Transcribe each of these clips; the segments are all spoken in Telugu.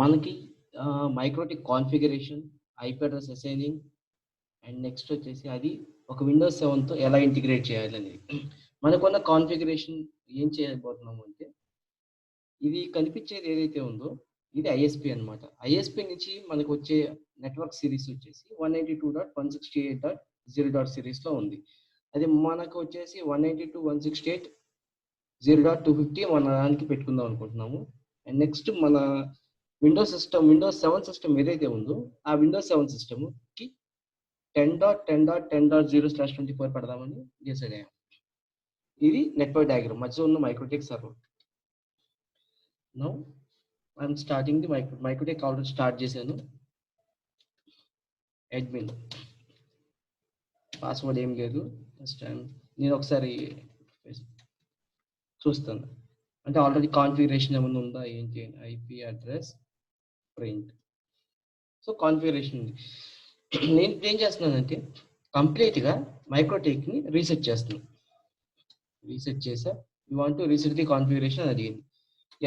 మనకి MikroTik configuration, IP address assigning and next వచ్చేసి అది ఒక విండోస్ 7తో ఎలా ఇంటిగ్రేట్ చేయాలనేది. మనకున్న కాన్ఫిగరేషన్ ఏం చేయబోతున్నాము అంటే ఇది కనిపించేది ఏదైతే ఉందో ఇది ఐఎస్పి అన్నమాట. ఐఎస్పి నుంచి మనకు వచ్చే నెట్వర్క్ సిరీస్ వచ్చేసి 192.168.0. సిరీస్లో ఉంది. అది మనకు వచ్చేసి 192.168.0.250 మన దానికి పెట్టుకుందాం అనుకుంటున్నాము. అండ్ నెక్స్ట్ మన విండోస్ 7 సిస్టమ్ ఏదైతే ఉందో ఆ విండోస్ 7 సిస్టమ్కి 10.10.10.0/24 పెడదామని డిసైడ్ అయ్యాం. ఇది నెట్వర్క్ డయాగ్రామ్ మధ్యలో ఉన్న Microtek server. Now I'm starting the Microtek already start చేశాను. అడ్మిన్ పాస్వర్డ్ ఏం లేదు. ఫస్ట్ నేను ఒకసారి చూస్తాను అంటే ఆల్రెడీ కాన్ఫిగరేషన్ ఏమైనా ఉందా ఏంటి అని. IP address print. So configuration ఉంది. నేను ఏం చేస్తున్నానంటే కంప్లీట్గా మైక్రోటెక్ని రీసెట్ చేస్తున్నాను. రీసెట్ చేసా. You want to reset the configuration అని అడిగింది.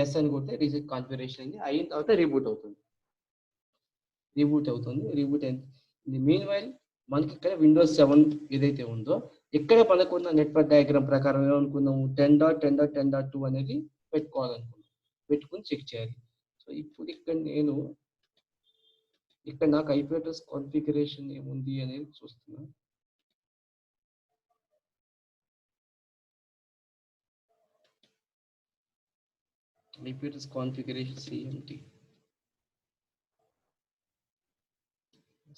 ఎస్ అని కొడితే రీసెట్ కాన్ఫిగరేషన్ అయింది. అయిన తర్వాత రీబూట్ అవుతుంది. రీబూట్ అయింది. మీన్ వైల్ మనకి ఇక్కడ విండోస్ 7 ఏదైతే ఉందో ఇక్కడ మనకున్న నెట్వర్క్ డయాగ్రామ్ ప్రకారం ఏమనుకున్నాము 10.10.10.2 అనేది పెట్టుకోవాలనుకున్నాం. పెట్టుకుని చెక్ చేయాలి. సో ఇప్పుడు ఇక్కడ నాకు ఐపీ అడ్రస్ కాన్ఫిగరేషన్ ఏముంది అనేది చూస్తున్నాను. IP address configuration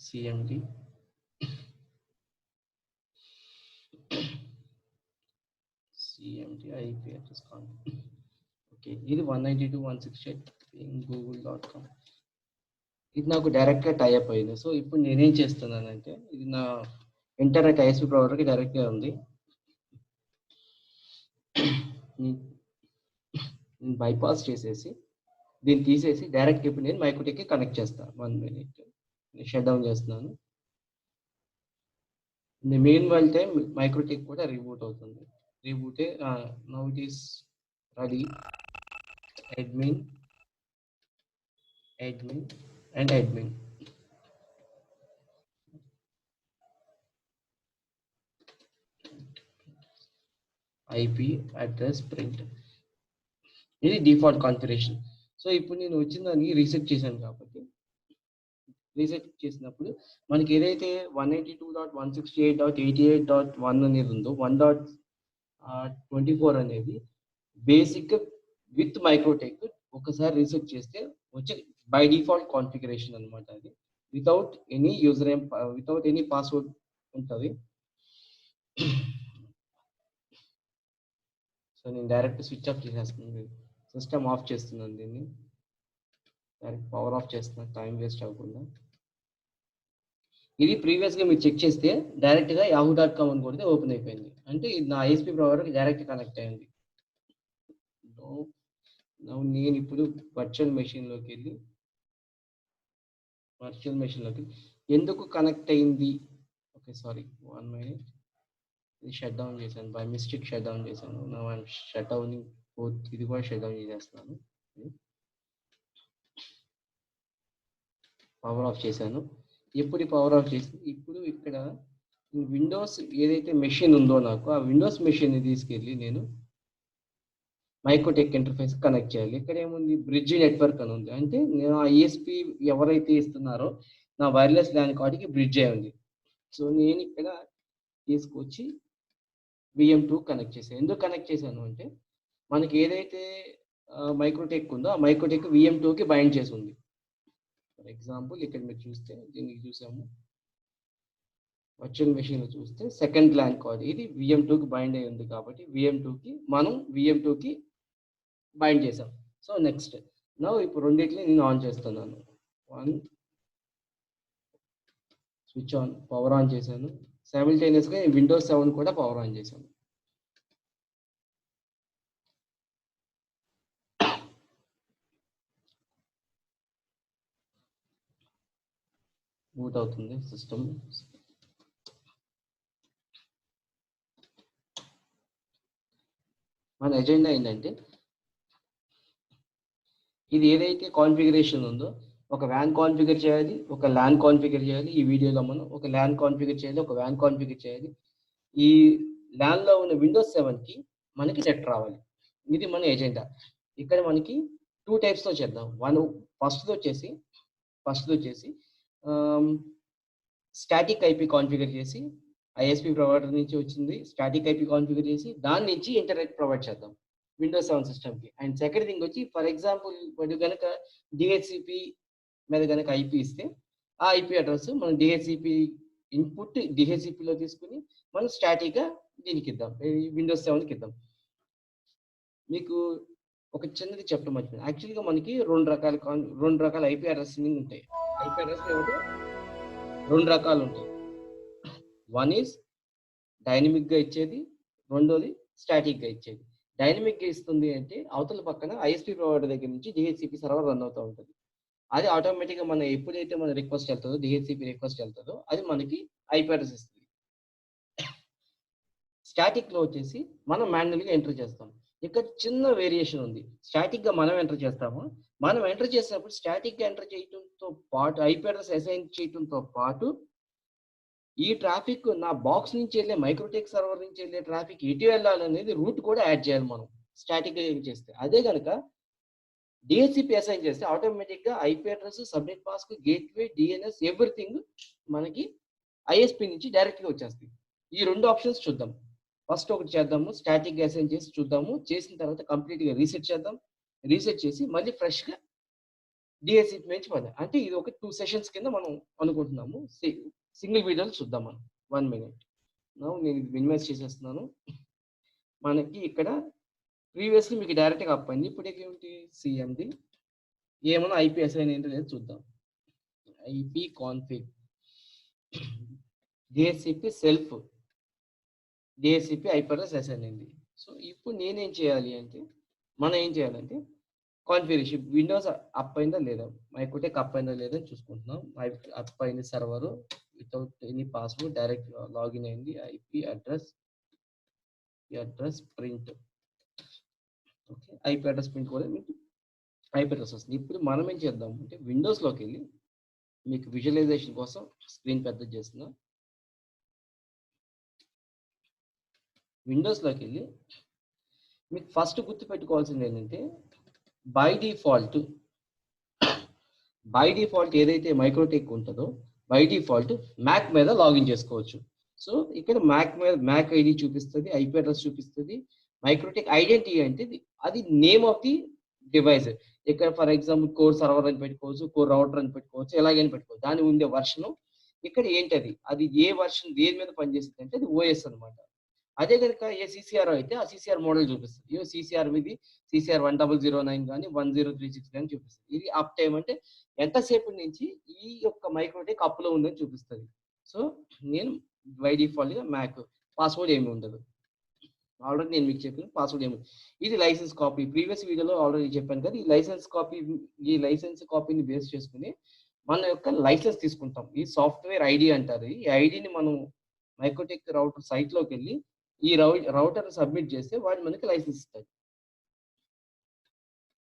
CMD IP address okay. ఇది 192.168.google.com. ఇది నాకు డైరెక్ట్గా టైఅప్ అయింది. సో ఇప్పుడు నేనేం చేస్తున్నానంటే ఇది నా ఇంటర్నెట్ ఐఎస్పీ ప్రొవైడర్కి డైరెక్ట్గా ఉంది. నేను బైపాస్ చేసేసి దీన్ని తీసేసి డైరెక్ట్ ఇప్పుడు నేను మైక్రోటెక్కి కనెక్ట్ చేస్తాను. 1 minute షట్ డౌన్ చేస్తున్నాను. మెయిన్ వైల్ టైం మైక్రోటెక్ కూడా రీబూట్ అవుతుంది. రీబూటే now it is ready. Admin and admin. IP address print. ఇది డిఫాల్ట్ కాన్ఫిగరేషన్. సో ఇప్పుడు నేను వచ్చిన దాన్ని రీసెట్ చేశాను కాబట్టి రీసెట్ చేసినప్పుడు మనకి ఏదైతే 192.168.88.1 అనేది ఉందో 1.24 అనేది బేసిక్ విత్ మైక్రోటెక్ ఒకసారి రీసెట్ చేస్తే వచ్చే బై డిఫాల్ట్ కాన్ఫిగరేషన్ అనమాట. అది without any user name without any password ఉంటుంది. సో నేను డైరెక్ట్ స్విచ్ ఆఫ్ చేసేస్తున్నాను. సిస్టమ్ ఆఫ్ చేస్తున్నాను. దీన్ని డైరెక్ట్ పవర్ ఆఫ్ చేస్తున్నాను టైం వేస్ట్ అవ్వకుండా. ఇది ప్రీవియస్గా మీరు చెక్ చేస్తే డైరెక్ట్గా yahoo.com అని కొడితే ఓపెన్ అయిపోయింది. అంటే ఇది నా ఐఎస్పీ ప్రొవైడర్కి డైరెక్ట్ కనెక్ట్ అయింది. నేను ఇప్పుడు వర్చువల్ మెషిన్లోకి వెళ్ళి ఎందుకు కనెక్ట్ అయింది. Okay sorry 1 minute. ఇది షట్ డౌన్ చేశాను. బై మిస్టేక్ షట్ డౌన్ చేశాను. నా షట్ డౌన్ ఇది కూడా షట్ డౌన్ చేసేస్తున్నాను. పవర్ ఆఫ్ చేశాను. ఎప్పుడు పవర్ ఆఫ్ చేసి ఇప్పుడు ఇక్కడ విండోస్ ఏదైతే మెషిన్ ఉందో నాకు ఆ విండోస్ మెషిన్ని తీసుకెళ్ళి నేను మైక్రోటెక్ ఇంటర్ఫేస్ కనెక్ట్ చేయాలి. ఇక్కడ ఏముంది బ్రిడ్జ్ నెట్వర్క్ అని ఉంది. అంటే నేను ఆ ఈఎస్పి ఎవరైతే ఇస్తున్నారో నా వైర్లెస్ ల్యాన్ కార్డ్కి బ్రిడ్జ్ అయి ఉంది. సో నేను ఇక్కడ తీసుకొచ్చి VM2 కనెక్ట్ చేశాను. ఎందుకు కనెక్ట్ చేశాను అంటే మనకి ఏదైతే మైక్రోటెక్ ఉందో ఆ మైక్రోటెక్ VM2కి బైండ్ చేసి ఉంది. ఫర్ ఎగ్జాంపుల్ ఇక్కడ మీరు చూస్తే దీనికి చూసాము వర్చువల్ మెషిన్లో చూస్తే సెకండ్ ల్యాన్ కార్డ్ ఇది VM2కి బైండ్ అయి ఉంది కాబట్టి మనం VM2కి బైండ్ చేసాం. సో నెక్స్ట్ నౌ ఇప్పుడు రెండింటిని నేను ఆన్ చేస్తున్నాను. 1 స్విచ్ ఆన్ పవర్ ఆన్ చేశాను. సైమిల్టేనియస్గా విండోస్ 7 కూడా పవర్ ఆన్ చేశాను. బూట్ అవుతుంది సిస్టమ్. మన ఎజెండా ఏంటంటే ఇది ఏదైతే కాన్ఫిగరేషన్ ఉందో ఒక వ్యాన్ కాన్ఫిగర్ చేయాలి, ఒక ల్యాన్ కాన్ఫిగర్ చేయాలి. ఈ వీడియోలో మనం ఒక ల్యాన్ కాన్ఫిగర్ చేయాలి, ఒక వ్యాన్ కాన్ఫిగర్ చేయాలి. ఈ ల్యాన్లో ఉన్న విండోస్ 7కి మనకి నెట్ రావాలి. ఇది మన ఎజెండా. ఇక్కడ మనకి 2 టైప్స్లో చేద్దాం. ఫస్ట్ది వచ్చేసి స్టాటిక్ ఐపీ కాన్ఫిగర్ చేసి, ఐఎస్పీ ప్రొవైడర్ నుంచి వచ్చింది స్టాటిక్ ఐపీ కాన్ఫిగర్ చేసి దాని నుంచి ఇంటర్నెట్ ప్రొవైడ్ చేద్దాం విండోస్ 7 సిస్టమ్కి. అండ్ సెకండ్ థింగ్ వచ్చి ఫర్ ఎగ్జాంపుల్ వాడు కనుక డిహెచ్సిపి మీద కనుక ఐపీ ఇస్తే ఆ ఐపీ అడ్రస్ మనం డిహెచ్సిపి ఇన్పుట్ డిహెచ్సిపిలో తీసుకుని మనం స్టాటిక్గా దీనికి ఇద్దాం, విండోస్ 7కి ఇద్దాం. మీకు ఒక చిన్నది చెప్పడం మర్చిపోయింది. యాక్చువల్గా మనకి రెండు రకాల ఐపీ అడ్రస్ ఉంటాయి. ఐపీ అడ్రస్ ఏమిటో 2 రకాలు ఉంటాయి. వన్ ఈజ్ డైనమిక్గా ఇచ్చేది, రెండోది స్టాటిక్గా ఇచ్చేది. డైనమిక్గా ఇస్తుంది అంటే అవతల పక్కన ఐఎస్పీ ప్రొవైడర్ దగ్గర నుంచి డిహెచ్సిపి సర్వర్ రన్ అవుతూ ఉంటుంది. అది ఆటోమేటిక్గా మనం ఎప్పుడైతే మన రిక్వెస్ట్ వెళ్తుందో డిహెచ్సిపి రిక్వెస్ట్ వెళ్తుందో అది మనకి ఐపీ అడ్రస్ ఇస్తుంది. స్టాటిక్లో వచ్చేసి మనం మాన్యువల్గా ఎంటర్ చేస్తాం. ఇక్కడ చిన్న వేరియేషన్ ఉంది. స్టాటిక్గా మనం ఎంటర్ చేస్తాము. మనం ఎంటర్ చేసినప్పుడు స్టాటిక్గా ఎంటర్ చేయడంతో పాటు ఐపీ అడ్రస్ అసైన్ చేయడంతో పాటు ఈ ట్రాఫిక్ నా బాక్స్ నుంచి వెళ్ళే మైక్రోటెక్ సర్వర్ నుంచి వెళ్ళే ట్రాఫిక్ ఎటు వెళ్ళాలనేది రూట్ కూడా యాడ్ చేయాలి మనం స్టాటిక్గా చేస్తే. అదే కనుక డిహెచ్సిపి అసైన్ చేస్తే ఆటోమేటిక్గా IP address, subnet mask, gateway, DNS everything మనకి ఐఎస్పి నుంచి డైరెక్ట్గా వచ్చేస్తాయి. ఈ 2 ఆప్షన్స్ చూద్దాం. ఫస్ట్ ఒకటి చేద్దాము, స్టాటిక్గా అసైన్ చేసి చూద్దాము. చేసిన తర్వాత కంప్లీట్గా రీసెట్ చేద్దాం. రీసెట్ చేసి మళ్ళీ ఫ్రెష్గా డిహెచ్సిపి నుంచి పడదాం. అంటే ఇది ఒక 2 సెషన్స్ కింద మనం అనుకుంటున్నాము. సింగిల్ వీడియోలు చూద్దాం మనం 1 minute. నేను ఇది మినిమైజ్ చేసేస్తున్నాను. మనకి ఇక్కడ ప్రీవియస్లీ మీకు డైరెక్ట్గా అప్ అయింది. ఇప్పుడు ఏమిటి సిఎండి ఏమన్నా ఐపీ అసైన్ ఏంటో లేదు చూద్దాం. IP config DHCP self DHCP IP address assign అయింది. సో ఇప్పుడు నేనేం చేయాలి అంటే మనం ఏం చేయాలంటే కాన్ఫిగరేషన్ విండోస్ అప్ అయిందా లేదా, మైక్రోటెక్ అప్ అయిందా లేదా అని చూసుకుంటున్నాం. అప్ అయింది server without any password direct login అయింది. IP address print. Okay, IP address print కూడా మీకు ఐపీ అడ్రస్ వస్తుంది. ఇప్పుడు మనం ఏం చేద్దాం అంటే విండోస్లోకి వెళ్ళి మీకు విజువలైజేషన్ కోసం స్క్రీన్ పెద్ద చేస్తున్నాం. విండోస్లోకి వెళ్ళి మీకు ఫస్ట్ గుర్తుపెట్టుకోవాల్సింది ఏంటంటే బై డిఫాల్ట్ ఏదైతే మైక్రోటెక్ ఉంటుందో బై డిఫాల్ట్ మ్యాక్ మీద లాగిన్ చేసుకోవచ్చు. సో ఇక్కడ మ్యాక్ ఐడి చూపిస్తుంది, ఐపీ అడ్రస్ చూపిస్తుంది. మైక్రోటెక్ ఐడెంటిటీ అంటే అది నేమ్ ఆఫ్ ది డివైస్. ఇక్కడ ఫర్ ఎగ్జాంపుల్ కోర్ సర్వర్ అని పెట్టుకోవచ్చు, కోర్ రౌటర్ అని పెట్టుకోవచ్చు, ఎలాగైనా పెట్టుకోవచ్చు. దాని ఉండే వర్షన్ ఇక్కడ ఏంటది, అది ఏ వర్షన్ దేని మీద పనిచేస్తుంది అంటే అది ఓఎస్ అనమాట. అదే కనుక ఏ సిసిఆర్ అయితే ఆ సిసిఆర్ మోడల్ చూపిస్తుంది. ఇవి సిసిఆర్ ఇది సిసిఆర్ 1009 కానీ 1036 కానీ చూపిస్తుంది. ఇది అప్ టైం అంటే ఎంతసేపు నుంచి ఈ యొక్క మైక్రోటెక్ అప్లో ఉందని చూపిస్తుంది. సో నేను బై డిఫాల్ట్గా మ్యాక్ పాస్వర్డ్ ఏమి ఉండదు. ఆల్రెడీ నేను మీకు చెప్పిన పాస్వర్డ్ ఏమి. ఇది లైసెన్స్ కాపీ. ప్రీవియస్ వీడియోలో ఆల్రెడీ చెప్పాను కదా, ఈ లైసెన్స్ కాపీని బేస్ చేసుకుని మన యొక్క లైసెన్స్ తీసుకుంటాం. ఈ సాఫ్ట్వేర్ ఐడి అంటారు. ఈ ఐడిని మనం మైక్రోటెక్ రౌటర్ సైట్లోకి వెళ్ళి ఈ రౌటర్ సబ్మిట్ చేస్తే వాడు మనకి లైసెన్స్ ఇస్తాడు.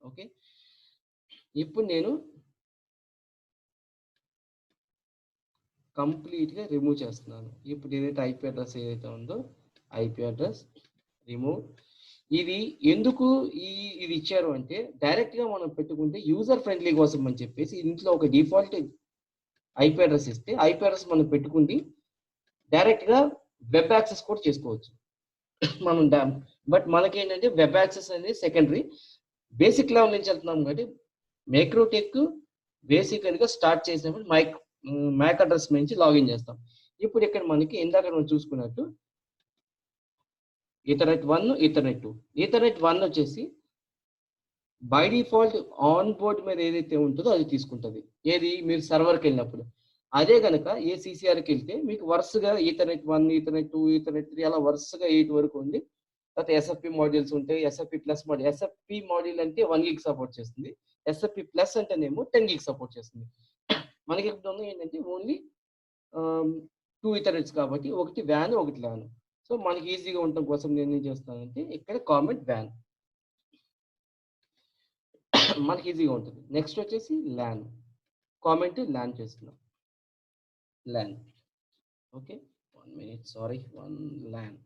ఓకే, ఇప్పుడు నేను కంప్లీట్గా రిమూవ్ చేస్తున్నాను. ఇప్పుడు ఏదైతే ఐపీ అడ్రస్ ఏదైతే ఉందో ఐపీ అడ్రస్ రిమూవ్. ఇది ఎందుకు ఇది ఇచ్చారు అంటే డైరెక్ట్గా మనం పెట్టుకుంటే యూజర్ ఫ్రెండ్లీ కోసం అని చెప్పేసి ఇంట్లో ఒక డిఫాల్ట్ ఐపీ అడ్రస్ ఇస్తే ఐపీ అడ్రస్ మనం పెట్టుకుంది డైరెక్ట్గా వెబ్ యాక్సెస్ కూడా చేసుకోవచ్చు మనం. బట్ మనకేంటంటే వెబ్ యాక్సెస్ అనేది సెకండరీ. బేసిక్ లెవెల్ నుంచి వెళ్తున్నాం కాబట్టి మైక్రోటెక్ బేసిక్ కనుక స్టార్ట్ చేసినప్పుడు మ్యాక్ అడ్రస్ నుంచి లాగిన్ చేస్తాం. ఇప్పుడు ఇక్కడ మనకి ఇందాక మనం చూసుకున్నట్టు ఈథర్నెట్ 1, ఈథర్నెట్ 2. ఈథర్నెట్ 1 వచ్చేసి బై డిఫాల్ట్ ఆన్ బోర్డ్ మీద ఏదైతే ఉంటుందో అది తీసుకుంటుంది, ఏది మీరు సర్వర్కి వెళ్ళినప్పుడు. అదే కనుక ఏ సిసిఆర్కి వెళ్తే మీకు వరుసగా ఈథర్నెట్ 1, ఈథర్నెట్ 2, ఈథర్నెట్ 3 అలా వరుసగా 8 వరకు ఉంది. తర్వాత ఎస్ఎఫ్పి మాడ్యూల్స్ ఉంటాయి. ఎస్ఎఫ్పి ప్లస్ మాడ్యూల్. ఎస్ఎఫ్పి మాడ్యూల్ అంటే 1 gig సపోర్ట్ చేస్తుంది. ఎస్ఎఫ్పి ప్లస్ అంటేనేమో 10 gig సపోర్ట్ చేస్తుంది. మనకి ఇప్పుడు ఏంటంటే ఓన్లీ 2 ఈథర్నెట్స్ కాబట్టి ఒకటి వ్యాన్ ఒకటి ల్యాన్. సో మనకి ఈజీగా ఉండటం కోసం నేను ఏం చేస్తానంటే ఇక్కడ కామెంట్ వ్యాన్. మనకి ఈజీగా ఉంటుంది. నెక్స్ట్ వచ్చేసి ల్యాన్, కామెంట్ ల్యాన్ చేస్తున్నాం, LAN. Okay, 1 minute, sorry, 1 LAN.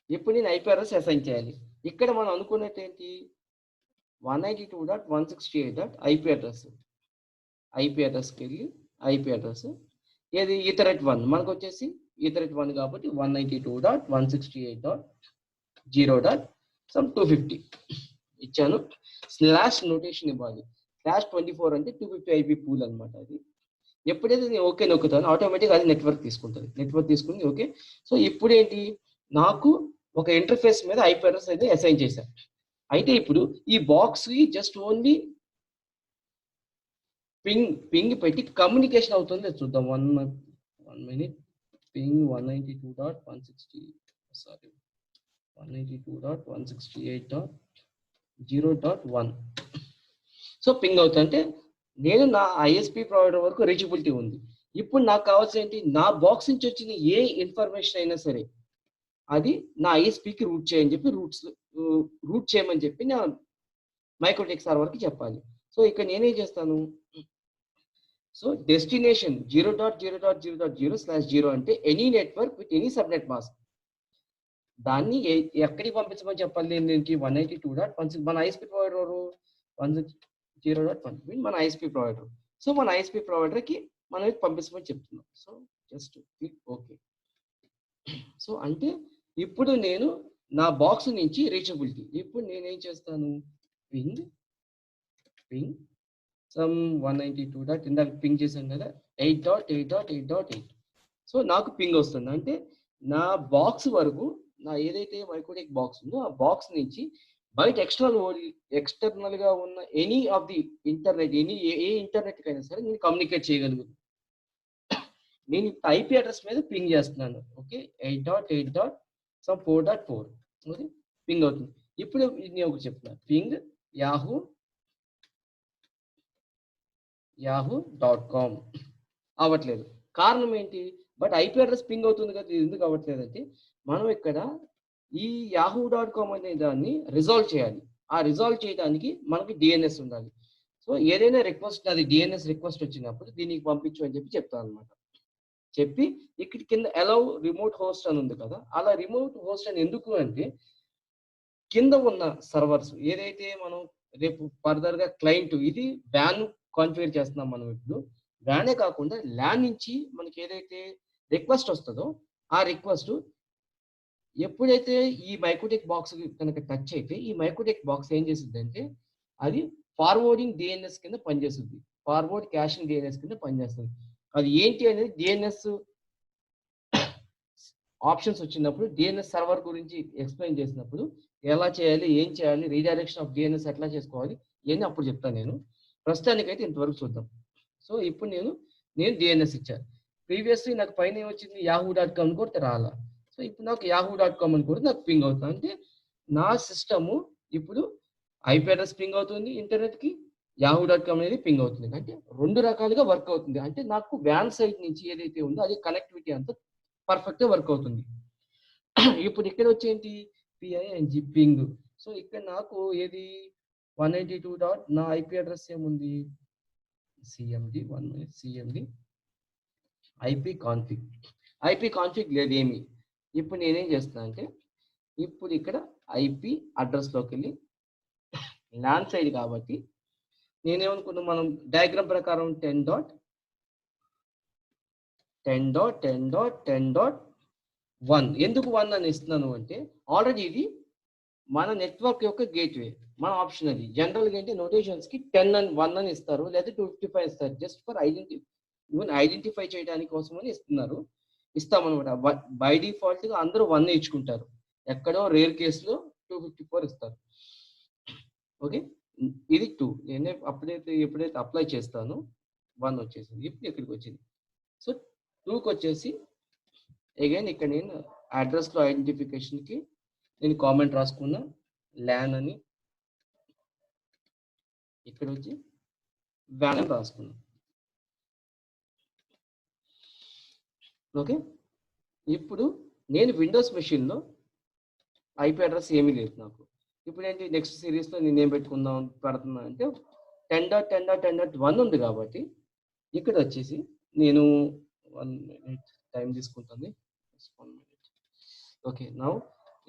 ఇప్పుడు నేను ఐపీ అడ్రస్ అసైన్ చేయాలి. ఇక్కడ మనం అనుకున్నట్టు ఏంటి, 192.168. ఐపీ అడ్రస్, ఐపీ అడ్రస్కి వెళ్ళి ఐపీ అడ్రస్ ఏది ఈథర్నెట్ 1 మనకు వచ్చేసి ఈథర్నెట్ 1 కాబట్టి 192.168.0.250 ఇచ్చాను. స్లాష్ నోటేషన్ ఇవ్వాలి. /24 అంటే 250 ఐపీ పూల్ అనమాట. అది ఎప్పుడైతే నేను ఓకే నొక్కుతాను ఆటోమేటిక్గా అది నెట్వర్క్ తీసుకుంటుంది. నెట్వర్క్ తీసుకుని ఓకే. సో ఇప్పుడు ఏంటి, నాకు ఒక ఇంటర్ఫేస్ మీద ఐపీ అడ్రస్ అయితే అసైన్ చేశాను. అయితే ఇప్పుడు ఈ బాక్స్ జస్ట్ ఓన్లీ పింగ్ పెట్టి కమ్యూనికేషన్ అవుతుంది చూద్దాం. 1 minute. పింగ్ 192.168.0.1. సో పింగ్ అవుతుందంటే నేను నా ఐఎస్పి ప్రొవైడర్ వరకు రీచబిలిటీ ఉంది. ఇప్పుడు నాకు కావాల్సిన ఏంటి, నా బాక్స్ నుంచి వచ్చిన ఏ ఇన్ఫర్మేషన్ అయినా సరే అది నా ఐఎస్పికి రూట్ చేయని చెప్పి రూట్ చేయమని చెప్పి నా మైక్రోటెక్ సర్వర్కి చెప్పాలి. సో ఇక్కడ నేనేం చేస్తాను, సో డెస్టినేషన్ 0.0.0.0/0 అంటే any network with any subnet mask. దాన్ని ఎక్కడికి పంపించమని చెప్పాలి, నేను 192.16 మన ఐఎస్పి ప్రొవైడర్ 160.1 మన ఐఎస్పి ప్రొవైడర్. సో మన ఐఎస్పి ప్రొవైడర్కి మనం పంపించమని చెప్తున్నాం. So just click okay. So అంటే ఇప్పుడు నేను నా బాక్స్ నుంచి రీచబిలిటీ, ఇప్పుడు నేనేం చేస్తాను, పింగ్ సమ్ 192. ఇందాక పింగ్ చేశాను కదా 8.8.8.8. సో నాకు పింగ్ వస్తుంది. అంటే నా బాక్స్ వరకు, నా ఏదైతే మైక్రోటెక్ బాక్స్ ఉందో ఆ బాక్స్ నుంచి బయట ఎక్స్టర్నల్ గా ఉన్న any of the internet, A internet కైనా సరే నేను కమ్యూనికేట్ చేయగలుగుతాను. నేను ఐపీ అడ్రస్ మీద పింగ్ చేస్తున్నాను. ఓకే, 8.8.4.4 ఓకే, పింగ్ అవుతుంది. ఇప్పుడు నేను ఒకటి చెప్తున్నాను, పింగ్ yahoo.com అవ్వట్లేదు. కారణం ఏంటి, బట్ ఐపీ అడ్రస్ పింగ్ అవుతుంది కదా, ఇది ఎందుకు అవ్వట్లేదు అంటే మనం ఇక్కడ ఈ yahoo.com అనే దాన్ని రిజాల్వ్ చేయాలి. ఆ రిజాల్వ్ చేయడానికి మనకి డిఎన్ఎస్ ఉండాలి. సో ఏదైనా రిక్వెస్ట్, అది డిఎన్ఎస్ రిక్వెస్ట్ వచ్చినప్పుడు దీనికి పంపించు అని చెప్పి చెప్తాను అనమాట. చెప్పి ఇక్కడ కింద అలౌ రిమోట్ హోస్ట్ అని ఉంది కదా, అలా రిమోట్ హోస్ట్ అని ఎందుకు అంటే కింద ఉన్న సర్వర్స్ ఏదైతే మనం రేపు ఫర్దర్ గా క్లయింట్, ఇది వ్యాన్ కాన్ఫిగర్ చేస్తున్నాం మనం. ఇప్పుడు వ్యానే కాకుండా ల్యాన్ నుంచి మనకి ఏదైతే రిక్వెస్ట్ వస్తుందో ఆ రిక్వెస్ట్ ఎప్పుడైతే ఈ మైక్రోటెక్ బాక్స్ కనుక టచ్ అయితే ఈ మైక్రోటెక్ బాక్స్ ఏం చేస్తుంది అంటే అది ఫార్వర్డింగ్ డిఎన్ఎస్ కింద పనిచేస్తుంది, ఫార్వర్డ్ క్యాషింగ్ డిఎన్ఎస్ కింద పనిచేస్తుంది. అది ఏంటి అనేది డిఎన్ఎస్ ఆప్షన్స్ వచ్చినప్పుడు, డిఎన్ఎస్ సర్వర్ గురించి ఎక్స్ప్లెయిన్ చేసినప్పుడు ఎలా చేయాలి, ఏం చేయాలి, రీడైరెక్షన్ ఆఫ్ డిఎన్ఎస్ ఎట్లా చేసుకోవాలి ఇవన్నీ అప్పుడు చెప్తాను నేను. ప్రస్తుతానికైతే ఇంతవరకు చూద్దాం. సో ఇప్పుడు నేను డిఎన్ఎస్ ఇచ్చాను. ప్రీవియస్లీ నాకు పైన ఏమొచ్చింది, yahoo.com కూడా రాలా. సో ఇప్పుడు నాకు yahoo.com అని కూడా నాకు పింగ్ అవుతుంది. అంటే నా సిస్టము ఇప్పుడు ఐపీ అడ్రస్ పింగ్ అవుతుంది ఇంటర్నెట్కి, yahoo.com అనేది పింగ్ అవుతుంది. అంటే రెండు రకాలుగా వర్క్ అవుతుంది. అంటే నాకు వ్యాన్ సైడ్ నుంచి ఏదైతే ఉందో అది కనెక్టివిటీ అంతా పర్ఫెక్ట్ గా వర్క్ అవుతుంది. ఇప్పుడు ఇక్కడ వచ్చేంటి, పిఐఎన్జి పింగ్. సో ఇక్కడ నాకు ఏది 192. నా ఐపీ అడ్రస్ ఏముంది, సిఎండి సిఎండి ఐపీ కాన్ఫిగ్ లేదు ఏమి. ఇప్పుడు నేనేం చేస్తున్నా అంటే ఇప్పుడు ఇక్కడ ఐపీ అడ్రస్ లోకి వెళ్ళి ల్యాన్ సైడ్ కాబట్టి నేనేమనుకున్నా, మనం డయాగ్రామ్ ప్రకారం 10.10.10.10.1 ఎందుకు 1 అని ఇస్తున్నాను అంటే ఆల్రెడీ ఇది మన నెట్వర్క్ యొక్క గేట్వే. మన ఆప్షన్ అది జనరల్గా ఏంటి నోటేషన్స్ కి 10 అని 1 అని ఇస్తారు, లేదా 255 ఇస్తారు. జస్ట్ ఫర్ ఐడెంటిఫై చేయడానికి కోసమని ఇస్తామన్నమాట. బై డిఫాల్ట్ గా అందరూ 1 ఇచ్చుకుంటారు, ఎక్కడో రేర్ కేసులో 254 ఇస్తారు. ఓకే, ఇది 2. నేనే ఎప్పుడైతే అప్లై చేస్తానో 1 వచ్చేసింది. ఇప్పుడు ఇక్కడికి వచ్చింది. సో 2కి వచ్చేసి అగైన్ ఇక్కడ నేను అడ్రస్ లో ఐడెంటిఫికేషన్ కి నేను కామెంట్ రాసుకున్నా ల్యాన్ అని, ఇక్కడ వచ్చి వ్యాన్ అని రాసుకున్నా. ఓకే, ఇప్పుడు నేను విండోస్ మెషిన్ లో ఐపీ అడ్రస్ ఏమీ లేదు నాకు. ఇప్పుడు ఏంటి నెక్స్ట్ సిరీస్లో నేను ఏం పెడుతున్నా అంటే 10.10.10.1 ఉంది కాబట్టి ఇక్కడ వచ్చేసి నేను 1 minute టైం తీసుకుంటుంది. 1 minute. ఓకే, నౌ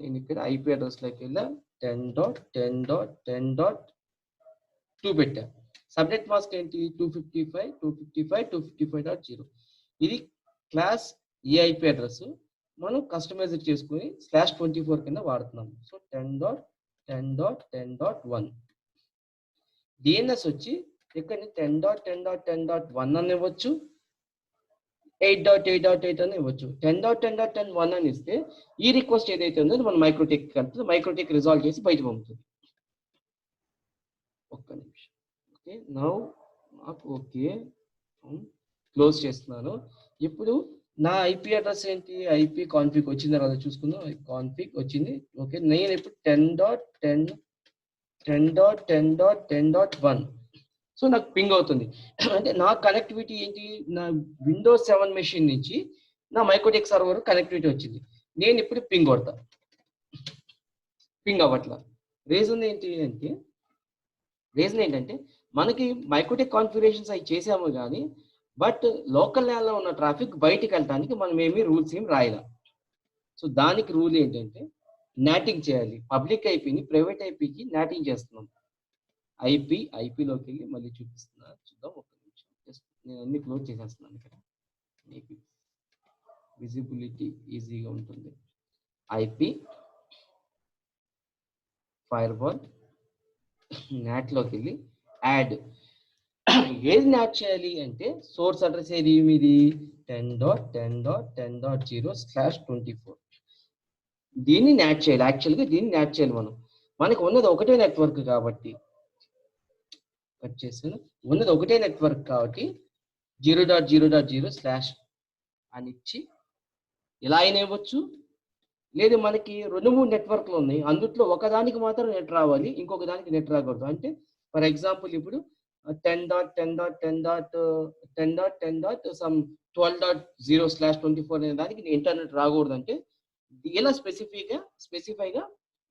నేను ఇక్కడ ఐపీ అడ్రస్లోకి వెళ్ళా 10.10.10.2 పెట్టా. సబ్నెట్ మాస్క్ ఏంటి 255.255.255.0. ఇది క్లాస్ ఈ ఐపీ అడ్రస్ మనం కస్టమైజ్ చేసుకుని /24 కింద వాడుతున్నాం. సో 10.10.10.1. డిఎన్ఎస్ వచ్చి ఇక్కడ 10.10.10.1 అని ఇవ్వచ్చు, 8.8.8 అని ఇవ్వచ్చు. 10.10.10.1 అని ఇస్తే ఈ రిక్వెస్ట్ ఏదైతే ఉందో మన మైక్రోటెక్ కలుపుతుంది, మైక్రోటెక్ రిజాల్వ్ చేసి బయట పంపుతుంది. ఒక్క నిమిషం. ఓకే, నౌ నాకు ఓకే క్లోజ్ చేస్తున్నాను. ఇప్పుడు నా ఐపీ అడ్రస్ ఏంటి, ఐపీ కాన్ఫిగ్ వచ్చిన తర్వాత చూసుకుందాం. కాన్ఫిగ్ వచ్చింది. ఓకే, నేను ఇప్పుడు 10.10.10.1 సో నాకు పింగ్ అవుతుంది. అంటే నా కనెక్టివిటీ ఏంటి, నా విండోస్ 7 మెషిన్ నుంచి నా మైక్రోటెక్ సర్వర్ కనెక్టివిటీ వచ్చింది. నేను ఇప్పుడు పింగ్ కొడతా, పింగ్ అవ్వట్లా. రీజన్ ఏంటంటే మనకి మైక్రోటెక్ కాన్ఫిగరేషన్స్ అవి చేసాము కానీ బట్ లోకల్ ల్యాన్లో ఉన్న ట్రాఫిక్ బయటికి వెళ్ళడానికి మనం రూల్స్ ఏమి రాయాలి. సో దానికి రూల్ ఏంటంటే నాటింగ్ చేయాలి. పబ్లిక్ ఐపీని ప్రైవేట్ ఐపీకి నాటింగ్ చేస్తున్నాం. ఐపీలోకి వెళ్ళి మళ్ళీ చూపిస్తున్నా, చూద్దాం. ఒక నిమిషం, జస్ట్ నేను అన్ని క్లోజ్ చేసేస్తున్నాను. ఇక్కడ మీకు విజిబిలిటీ ఈజీగా ఉంటుంది. ఐపీ ఫైర్వాల్ నాట్లోకి వెళ్ళి యాడ్. ఏది నాట్ చేయాలి అంటే సోర్స్ అడ్రస్ ఏది మీది 10.10.10.0/24. దీన్ని నాట్ చేయాలి. యాక్చువల్గా దీన్ని నాట్ చేయాలి. మనకు ఉన్నది ఒకటే నెట్వర్క్ కాబట్టి కట్ చేసాను. ఉన్నది ఒకటే నెట్వర్క్ కాబట్టి 0.0.0/ అని ఇచ్చి ఇలా అయినా ఇవ్వచ్చు. లేదు మనకి 2-3 నెట్వర్క్లు ఉన్నాయి, అందుట్లో ఒకదానికి మాత్రం నెట్ రావాలి, ఇంకొక దానికి నెట్ రాకూడదు. అంటే ఫర్ ఎగ్జాంపుల్ ఇప్పుడు 10.10.10.10.12.0/24 అనే దానికి ఇంటర్నెట్ రాకూడదు. అంటే ఇలా స్పెసిఫైగా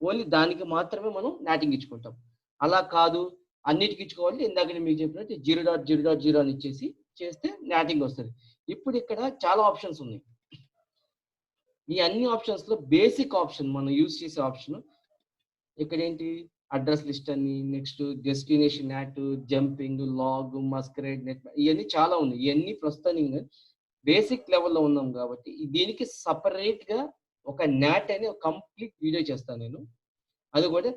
ఓన్లీ దానికి మాత్రమే మనం నాటింగ్ ఇచ్చుకుంటాం. అలా కాదు, అన్నిటికి ఇచ్చుకోవాలి. ఇందాక మీకు చెప్పినట్టు 0.0.0 అని ఇచ్చేసి చేస్తే నాటింగ్ వస్తుంది. ఇప్పుడు ఇక్కడ చాలా ఆప్షన్స్ ఉన్నాయి. ఈ అన్ని ఆప్షన్స్ లో బేసిక్ ఆప్షన్ మనం యూజ్ చేసే ఆప్షన్ ఇక్కడ ఏంటి, అడ్రస్ లిస్ట్ అని, next destination at, jumping, log, masquerade, net, ఇవన్నీ చాలా ఉన్నాయి. ఇవన్నీ ప్రస్తుతానికి బేసిక్ లెవెల్లో ఉన్నాం కాబట్టి దీనికి సపరేట్ గా ఒక నాట్ అని ఒక కంప్లీట్ వీడియో చేస్తాను నేను. అది కూడా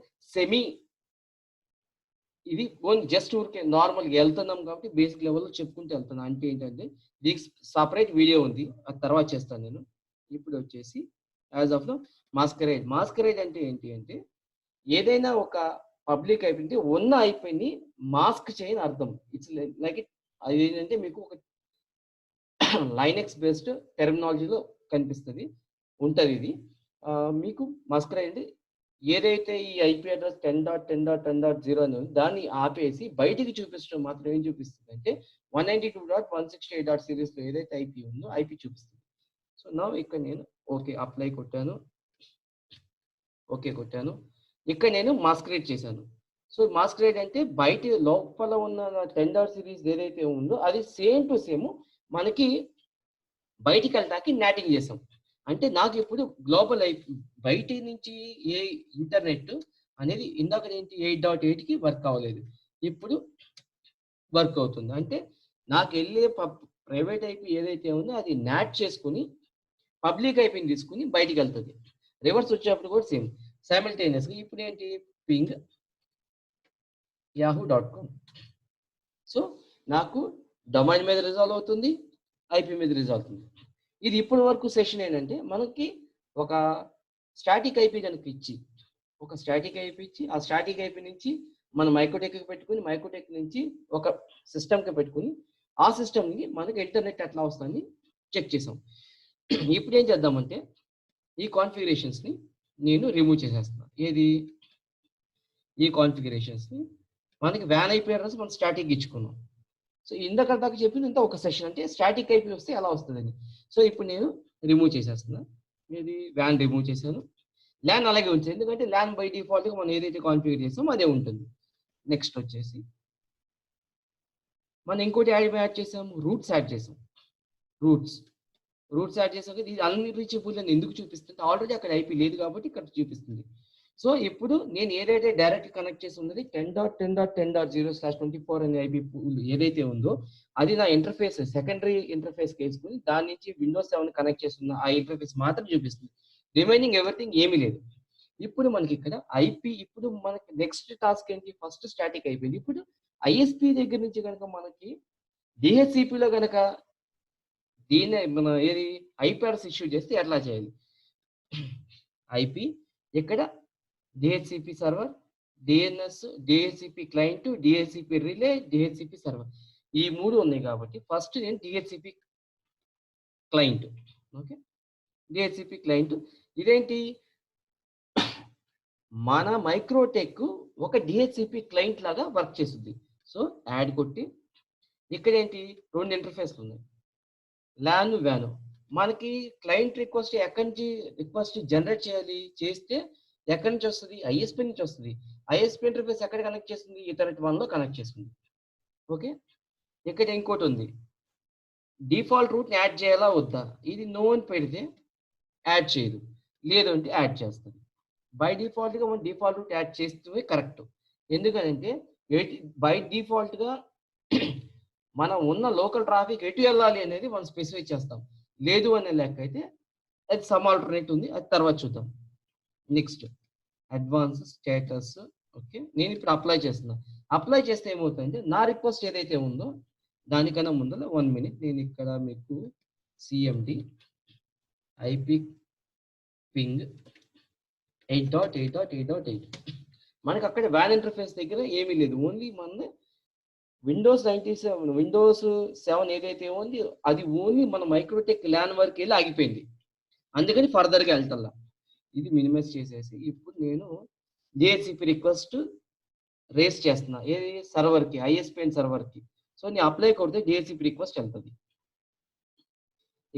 ఇది ఓన్లీ జస్ట్ ఊరికే నార్మల్గా వెళ్తున్నాం కాబట్టి బేసిక్ లెవెల్లో చెప్పుకుంటూ వెళ్తున్నాను. అంటే ఏంటంటే దీనికి సపరేట్ వీడియో ఉంది, అది తర్వాత చేస్తాను నేను. ఇప్పుడు వచ్చేసి యాజ్ ఆఫ్ మాస్కరేడ్ అంటే ఏంటి అంటే ఏదైనా ఒక పబ్లిక్ ఐపీ ఉన్న ఐపీని మాస్క్ చేయని అర్థం. It's like it. అది ఏంటంటే మీకు ఒక లైనెక్స్ బేస్డ్ టెర్మినాలజీలో కనిపిస్తుంది ఉంటుంది. ఇది మీకు మాస్కరేడ్ ఏదైతే ఈ ఐపీ అడ్రస్ 10.10.10.0 అని దాన్ని ఆపేసి బయటికి చూపించడం మాత్రం ఏం చూపిస్తుంది అంటే 192.168. సిరీస్లో ఏదైతే ఐపీ ఉందో ఐపీ చూపిస్తుంది. సో నా ఇక్కడ నేను ఓకే అప్లై కొట్టాను, ఇక్కడ నేను మాస్కరేడ్ చేశాను. సో మాస్కరేడ్ అంటే బయట లోపల ఉన్న 10 సిరీస్ ఏదైతే ఉందో అది సేమ్ టు సేమ్ మనకి బయటికి వెళ్ళడానికి నాటింగ్ చేసాం. అంటే నాకు ఇప్పుడు గ్లోబల్ బయటి నుంచి ఏ ఇంటర్నెట్ అనేది ఇందాక 8.8కి వర్క్ అవ్వలేదు, ఇప్పుడు వర్క్ అవుతుంది. అంటే నాకు వెళ్ళే ప్రైవేట్ ఐపీ ఏదైతే ఉందో అది నాట్ చేసుకుని పబ్లిక్ ఐపీని తీసుకుని బయటికి వెళ్తుంది. రివర్స్ వచ్చేటప్పుడు కూడా సేమ్ సైమల్టేనియస్గా. ఇప్పుడు ఏంటి, పింగ్ yahoo.com. సో నాకు డొమైన్ మీద రిజాల్వ్ అవుతుంది, ఐపీ మీద రిజాల్వ్ అవుతుంది. ఇది ఇప్పటి వరకు సెషన్ ఏంటంటే మనకి ఒక స్టాటిక్ ఐపీ కనుక ఇచ్చి ఆ స్టాటిక్ ఐపీ నుంచి మనం మైక్రోటెక్కి పెట్టుకుని మైక్రోటెక్ నుంచి ఒక సిస్టమ్కి పెట్టుకుని ఆ సిస్టమ్కి మనకి ఇంటర్నెట్ ఎట్లా వస్తుందని చెక్ చేసాం. ఇప్పుడు ఏం చేద్దామంటే ఈ కాన్ఫిగరేషన్స్ని నేను రిమూవ్ చేసేస్తున్నాను. ఏది, ఈ కాన్ఫిగరేషన్స్ని మనకి వ్యాన్ ఐపీ అడ్రస్ మనం స్టాటిక్ ఇచ్చుకున్నాం. సో ఇందాక దాకా చెప్పింది ఇంత ఒక సెషన్ అంటే స్టాటిక్ ఐపీ వస్తే ఎలా వస్తుందని. సో ఇప్పుడు నేను రిమూవ్ చేసేస్తున్నా. ఇది వ్యాన్ రిమూవ్ చేశాను. ల్యాన్ అలాగే ఉంచాలి, ఎందుకంటే ల్యాన్ బై డిఫాల్ట్గా మనం ఏదైతే కాన్ఫిగర్ చేస్తామో అదే ఉంటుంది. నెక్స్ట్ వచ్చేసి మనం ఇంకోటి యాడ్ చేసాము, రూట్స్ యాడ్ చేసాం. రూట్స్ యాడ్ చేసాక ఇది అన్రీచబుల్ అని ఎందుకు చూపిస్తుంది? ఆల్రెడీ అక్కడ ఐపీ లేదు కాబట్టి ఇక్కడ చూపిస్తుంది. సో ఇప్పుడు నేను ఏదైతే డైరెక్ట్ కనెక్ట్ చేసి ఉన్నది 10.10.10.0/24 అనే ఐపీ పూల్ ఏదైతే ఉందో అది నా ఇంటర్ఫేస్ సెకండరీ ఇంటర్ఫేస్ వేసుకుని దాని నుంచి విండోస్ 7 కనెక్ట్ చేస్తున్న ఆ ఇంటర్ఫేస్ మాత్రం చూపిస్తుంది. రిమైనింగ్ ఎవ్రీథింగ్ ఏమీ లేదు. ఇప్పుడు మనకి ఇక్కడ ఐపీ, ఇప్పుడు మనకి నెక్స్ట్ టాస్క్ ఏంటి? ఫస్ట్ స్టాటిక్ అయిపోయింది. ఇప్పుడు ఐఎస్పి దగ్గర నుంచి కనుక మనకి డిహెచ్సిపిలో కనుక దీన్ని మన ఏది ఐపీ అడ్రస్ ఇష్యూ చేస్తే ఎట్లా చేయాలి? ఐపీ ఇక్కడ DHCP server, DNS, DHCP client, DHCP relay, DHCP server, ఈ 3 ఉన్నాయి కాబట్టి ఫస్ట్ నేను DHCP client. Okay, DHCP client ఇదేంటి? మన మైక్రోటెక్ ఒక డిహెచ్సిపి క్లయింట్ లాగా వర్క్ చేస్తుంది. సో యాడ్ కొట్టి ఇక్కడ ఏంటి 2 ఇంటర్ఫేస్లు ఉన్నాయి, ల్యాన్ వ్యాన్. మనకి క్లయింట్ రిక్వెస్ట్ ఎక్కడి నుంచి రిక్వెస్ట్ జనరేట్ చేయాలి? చేస్తే ఎక్కడి నుంచి వస్తుంది? ఐఎస్పి నుంచి వస్తుంది. ఐఎస్పి ఇంటర్ఫేస్ ఎక్కడ కనెక్ట్ చేస్తుంది? ఈథర్నెట్ 1లో కనెక్ట్ చేస్తుంది. ఓకే, ఇక్కడ ఇంకోటి ఉంది, డిఫాల్ట్ రూట్ని యాడ్ చేయాలా వద్దా? ఇది నో అని పెడితే యాడ్ చేయదు, లేదు అంటే యాడ్ చేస్తుంది. బై డిఫాల్ట్గా మనం డిఫాల్ట్ రూట్ యాడ్ చేస్తే కరెక్ట్. ఎందుకంటే బై డిఫాల్ట్గా మనం ఉన్న లోకల్ ట్రాఫిక్ ఎటు వెళ్ళాలి అనేది మనం స్పెసిఫై చేస్తాం. లేదు అనే లెక్క అయితే అది సమ్ ఆల్టర్నేట్ ఉంది, అది తర్వాత చూద్దాం. Next advance status. ఓకే, నేను ఇప్పుడు అప్లై చేస్తున్నా. అప్లై చేస్తే ఏమవుతుందంటే నా రిక్వెస్ట్ ఏదైతే ఉందో దానికన్నా ముందర 1 minute నేను ఇక్కడ మీకు సిఎండి ఐపీ పింగ్ 8.8.8.8 మనకి అక్కడ వ్యాన్ ఇంటర్ఫేస్ దగ్గర ఏమీ లేదు, ఓన్లీ మన విండోస్ 7 ఏదైతే ఉంది అది ఓన్లీ మన మైక్రోటెక్ ల్యాన్ వరకు వెళ్ళి ఆగిపోయింది, అందుకని ఫర్దర్గా వెళ్తా. ఇది మినిమైజ్ చేసేసి ఇప్పుడు నేను డిహెచ్సిపి రిక్వెస్ట్ రేస్ చేస్తున్నా, ఏది సర్వర్కి, ఐఎస్పిఎన్ సర్వర్కి. సో నేను అప్లై కొడితే డిహెచ్సిపి రిక్వెస్ట్ వెళ్తుంది.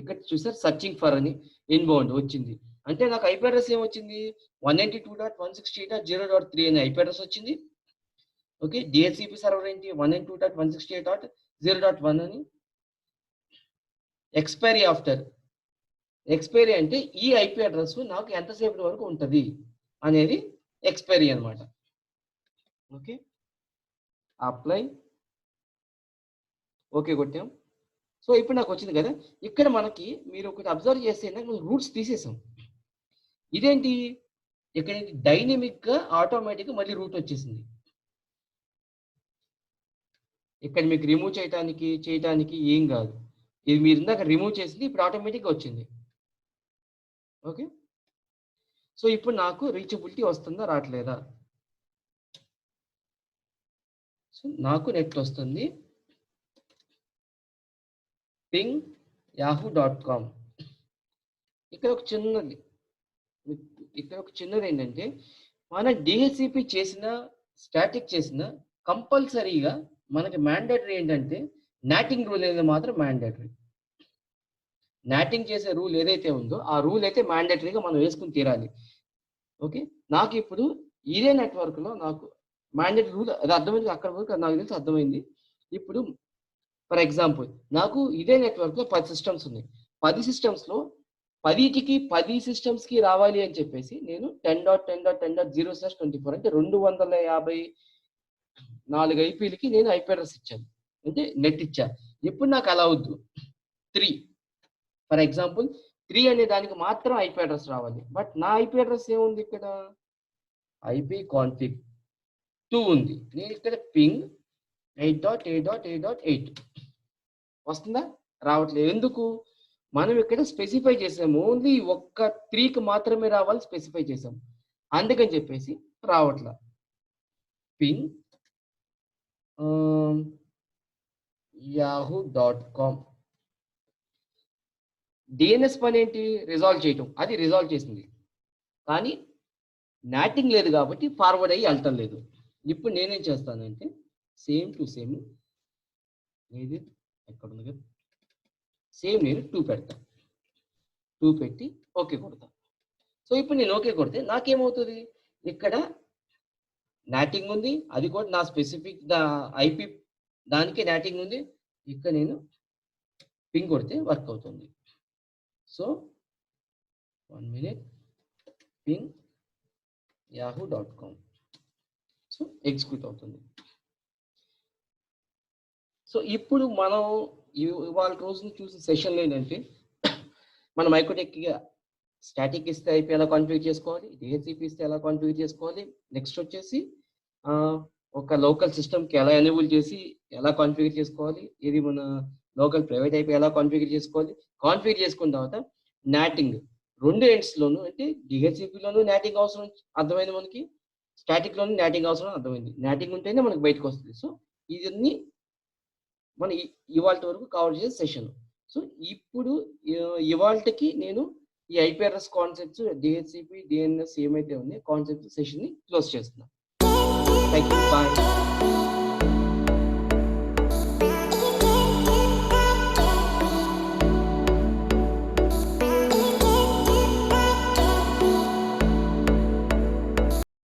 ఇక్కడ చూసారు సర్చింగ్ ఫర్ అని ఇన్బౌండ్ వచ్చింది, అంటే నాకు ఐపీ అడ్రస్ ఏమొచ్చింది? 192.168.0.3 అనే ఐపీ అడ్రస్ వచ్చింది. ఓకే, డిహెచ్సిపి సర్వర్ ఏంటి? 192.168.0.1 అని. ఎక్స్పైరీ ఆఫ్టర్, ఎక్స్పైరీ అంటే ఈ ఐపీ అడ్రస్ నాకు ఎంతసేపటి వరకు ఉంటుంది అనేది ఎక్స్పైరీ అనమాట. ఓకే, అప్లై, ఓకే కొట్టాం. సో ఇప్పుడు నాకు వచ్చింది కదా. ఇక్కడ మనకి మీరు ఒకటి అబ్జర్వ్ చేస్తే మనం రూట్స్ తీసేసాం. ఇదేంటి? ఇక్కడ డైనమిక్గా ఆటోమేటిక్గా మళ్ళీ రూట్ వచ్చేసింది. ఇక్కడ మీకు రిమూవ్ చేయడానికి ఏం కాదు, ఇది మీరు ఇందాక రిమూవ్ చేసింది ఇప్పుడు ఆటోమేటిక్గా వచ్చింది. ఓకే, సో ఇప్పుడు నాకు రీచబిలిటీ వస్తుందా రావట్లేదా? సో నాకు నెట్ వస్తుంది, పింగ్ yahoo.com. ఇక్కడ ఒక చిన్నది ఏంటంటే మన డిహెచ్సిపి చేసిన స్టాటిక్ చేసిన కంపల్సరీగా మనకి మ్యాండేటరీ ఏంటంటే నాటింగ్ రూల్ అనేది మాత్రం మ్యాండేటరీ. నాటింగ్ చేసే రూల్ ఏదైతే ఉందో ఆ రూల్ అయితే మ్యాండేటరీగా మనం వేసుకుని తీరాలి. ఓకే, నాకు ఇప్పుడు ఇదే నెట్వర్క్లో నాకు మ్యాండేటరీ రూల్ అది అర్థమైంది, అక్కడ వరకు నాకు తెలిసి అర్థమైంది. ఇప్పుడు ఫర్ ఎగ్జాంపుల్ నాకు ఇదే నెట్వర్క్లో 10 సిస్టమ్స్ ఉన్నాయి. 10 సిస్టమ్స్లో 10 సిస్టమ్స్కి రావాలి అని చెప్పేసి నేను 10.10.10.0/24 అంటే 254 ఐపీలకి నేను ఐపీ అడ్రస్ ఇచ్చాను, అంటే నెట్ ఇచ్చాను. ఇప్పుడు నాకు అలా వద్దు, 3 ఫర్ ఎగ్జాంపుల్ 3 అనే దానికి మాత్రం ఐపీ అడ్రస్ రావాలి. బట్ నా ఐపీ అడ్రస్ ఏముంది? ఇక్కడ ఐపీ కాన్ఫిగ్ 2 ఉంది. నేను ఇక్కడ పింగ్ 8.8.8.8 వస్తుందా? రావట్లేదు. ఎందుకు? మనం ఇక్కడ స్పెసిఫై చేసాము, ఓన్లీ ఒక్క 3కి మాత్రమే రావాలి స్పెసిఫై చేసాము, అందుకని చెప్పేసి రావట్లా. Ping yahoo.com. డిఎన్ఎస్ పని ఏంటి? రిజాల్వ్ చేయటం, అది రిజాల్వ్ చేసింది, కానీ నాటింగ్ లేదు కాబట్టి ఫార్వర్డ్ అయ్యి వెళ్తాం లేదు. ఇప్పుడు నేనేం చేస్తానంటే సేమ్ టు సేమ్ ఏది ఎక్కడ ఉంది కదా, సేమ్ నేను 2 పెడతా, 2 పెట్టి ఓకే కొడతా. సో ఇప్పుడు నేను ఓకే కొడితే నాకేమవుతుంది, ఇక్కడ నాటింగ్ ఉంది, అది కూడా నా స్పెసిఫిక్ ఐపీ దానికే నాటింగ్ ఉంది. ఇక్కడ నేను పింగ్ కొడితే వర్క్ అవుతుంది. So 1 minute ping yahoo.com. So execute అవుతుంది. సో ఇప్పుడు మనం ఇవాళ రోజున చూసిన సెషన్లో ఏంటంటే మనం మైక్రోటెక్ స్టాటిక్ ఇస్తే ఐపీ ఎలా కాన్ఫిగర్ చేసుకోవాలి, డిహెచ్సిపి ఇస్తే ఎలా కాన్ఫిగర్ చేసుకోవాలి, నెక్స్ట్ వచ్చేసి ఒక లోకల్ సిస్టమ్కి ఎలా ఎనేబుల్ చేసి ఎలా కాన్ఫిగర్ చేసుకోవాలి, ఇది మన లోకల్ ప్రైవేట్ ఐపీ ఎలా కాన్ఫిగర్ చేసుకోవాలి, కాన్ఫిగర్ చేసుకున్న తర్వాత నాటింగ్ రెండు ఎండ్స్లోను అంటే డిహెచ్సిపిలోను నాటింగ్ అవసరం అర్థమైంది మనకి, స్టాటిక్లోను నాటింగ్ అవసరం అర్థమైంది. నాటింగ్ ఉంటేనే మనకి బయటకు వస్తుంది. సో ఇవన్నీ మన ఇవాళ వరకు కవర్ చేసే సెషన్. సో ఇప్పుడు ఇవాళకి నేను ఈ ఐపీఆర్ఎస్ కాన్సెప్ట్స్, డిహెచ్సిపి, డిఎన్ఎస్ ఏమైతే ఉన్నాయో కాన్సెప్ట్ సెషన్ ని క్లోజ్ చేస్తున్నాను. Thank you, bye.